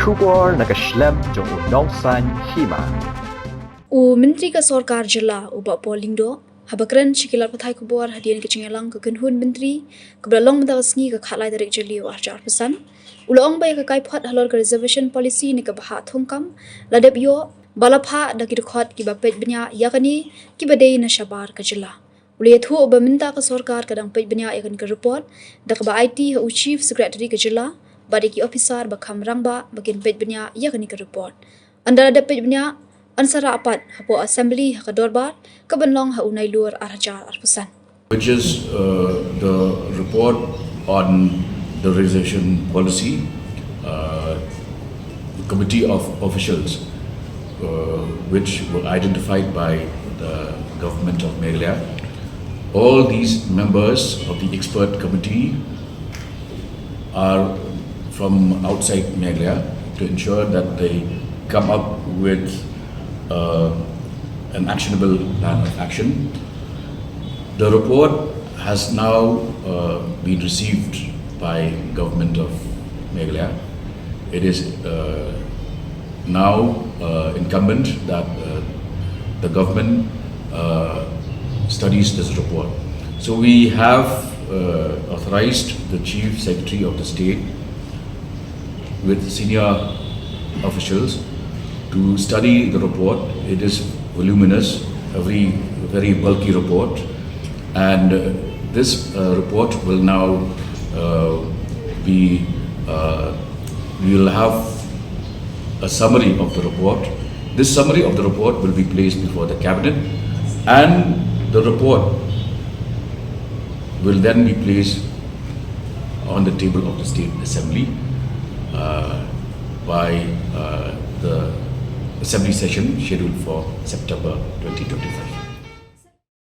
Trubor Nakashlem Jong Nongsan Hima. Menteri ke Sorkar jela ubah polling do. Habakran cikilat pathai kubur hadian ke cingalang ke kenhun menteri ke belalong mendagasngi ke khalai tarik jeli warjar pesan. Ulong bay ke Kaiphod halor ke reservation policy ni ke bahat thongkam ladep yo balapha da kidkhot ki bapet Bniah yakani ki badai na shabar ke jela. Ulihat hu ubah minta ke Sorkar kadang Peit Bniah yakan ke report da ke ba IT hu chief secretary ke jela badiki officer bakam rangba bagian Peit Bniah yakani ke report. Anda ladep Peit Bniah ansara apat hapo assembly ke Dorbar ke benlong ha unai luar arjar arpesan. Which is the report on the reservation policy, committee of officials which were identified by the government of Meghalaya. All these members of the expert committee are from outside Meghalaya to ensure that they come up with an actionable plan of action. The report has now been received by government of Meghalaya. It is now incumbent that the government studies this report. So we have authorized the Chief Secretary of the State with senior officials to study the report. It is voluminous, a very bulky report, and this report will now we will have a summary of the report. This summary of the report will be placed before the cabinet, and the report will then be placed on the table of the State Assembly by the Assembly session scheduled for September 2025.